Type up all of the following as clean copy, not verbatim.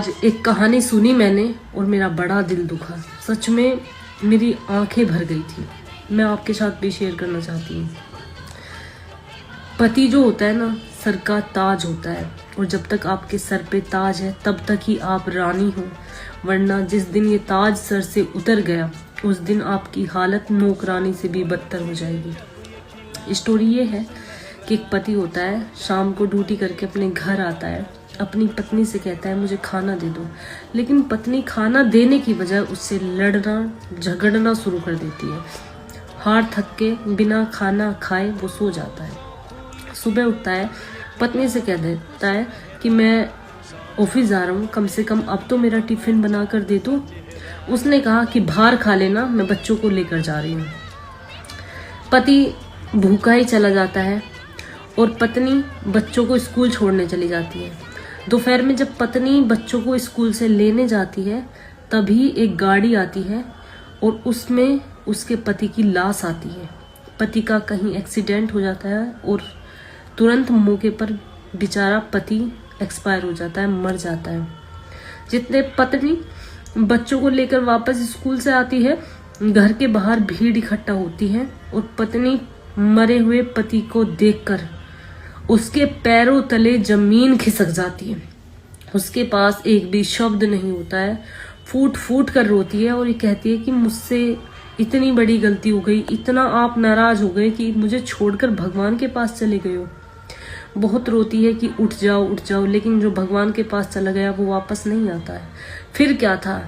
आज एक कहानी सुनी मैंने और मेरा बड़ा दिल दुखा। सच में मेरी आंखें भर गई थी। मैं आपके साथ भी शेयर करना चाहती हूँ। पति जो होता है ना, सर का ताज होता है, और जब तक आपके सर पे ताज है तब तक ही आप रानी हो, वरना जिस दिन ये ताज सर से उतर गया उस दिन आपकी हालत नौकरानी से भी बदतर हो जाएगी। स्टोरी ये है कि एक पति होता है, शाम को ड्यूटी करके अपने घर आता है, अपनी पत्नी से कहता है मुझे खाना दे दो, लेकिन पत्नी खाना देने की बजाय उससे लड़ना झगड़ना शुरू कर देती है। हार थक के बिना खाना खाए वो सो जाता है। सुबह उठता है, पत्नी से कह देता है कि मैं ऑफिस जा रहा हूँ, कम से कम अब तो मेरा टिफिन बना कर दे दो। उसने कहा कि बाहर खा लेना, मैं बच्चों को लेकर जा रही हूँ। पति भूखा ही चला जाता है और पत्नी बच्चों को स्कूल छोड़ने चली जाती है। दोपहर में जब पत्नी बच्चों को स्कूल से लेने जाती है तभी एक गाड़ी आती है और उसमें उसके पति की लाश आती है। पति का कहीं एक्सीडेंट हो जाता है और तुरंत मौके पर बेचारा पति एक्सपायर हो जाता है, मर जाता है। जितने पत्नी बच्चों को लेकर वापस स्कूल से आती है, घर के बाहर भीड़ इकट्ठा होती है और पत्नी मरे हुए पति को देखकर उसके पैरों तले जमीन खिसक जाती है। उसके पास एक भी शब्द नहीं होता है, फूट फूट कर रोती है और ये कहती है कि मुझसे इतनी बड़ी गलती हो गई, इतना आप नाराज हो गए कि मुझे छोड़कर भगवान के पास चले गए हो। बहुत रोती है कि उठ जाओ, लेकिन जो भगवान के पास चला गया वो वापस नहीं आता है। फिर क्या था,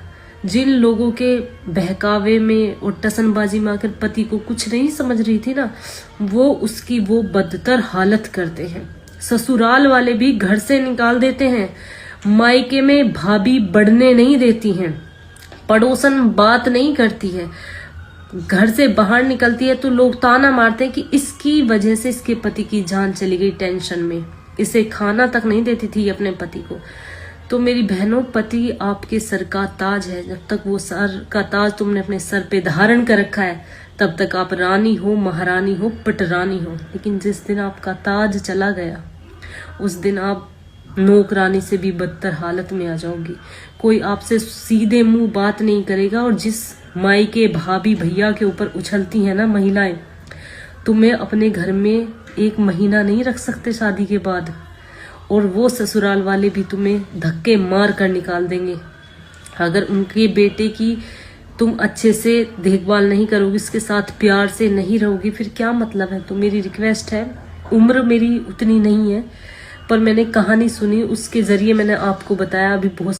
जिन लोगों के बहकावे में और टसनबाजी में आकर पति को कुछ नहीं समझ रही थी ना, वो उसकी वो बदतर हालत करते हैं। ससुराल वाले भी घर से निकाल देते हैं, मायके में भाभी बढ़ने नहीं देती हैं, पड़ोसन बात नहीं करती है, घर से बाहर निकलती है तो लोग ताना मारते हैं कि इसकी वजह से इसके पति की जान चली गई टेंशन में, इसे खाना तक नहीं देती थी अपने पति को। तो मेरी बहनों, पति आपके सर का ताज है। जब तक वो सर का ताज तुमने अपने सर पे धारण कर रखा है तब तक आप रानी हो, महारानी हो, पटरानी हो। लेकिन जिस दिन आपका ताज चला गया उस दिन आप नौकरानी से भी बदतर हालत में आ जाओगी। कोई आपसे सीधे मुंह बात नहीं करेगा, और जिस माई के भाभी भैया के ऊपर उछलती हैं ना महिलाएं, तुम्हें अपने घर में 1 महीना नहीं रख सकते शादी के बाद, और वो ससुराल वाले भी तुम्हें धक्के मार कर निकाल देंगे। अगर उनके बेटे की तुम अच्छे से देखभाल नहीं करोगी, उसके साथ प्यार से नहीं रहोगी, फिर क्या मतलब है। तो मेरी रिक्वेस्ट है, उम्र मेरी उतनी नहीं है पर मैंने कहानी सुनी, उसके जरिए मैंने आपको बताया। अभी बहुत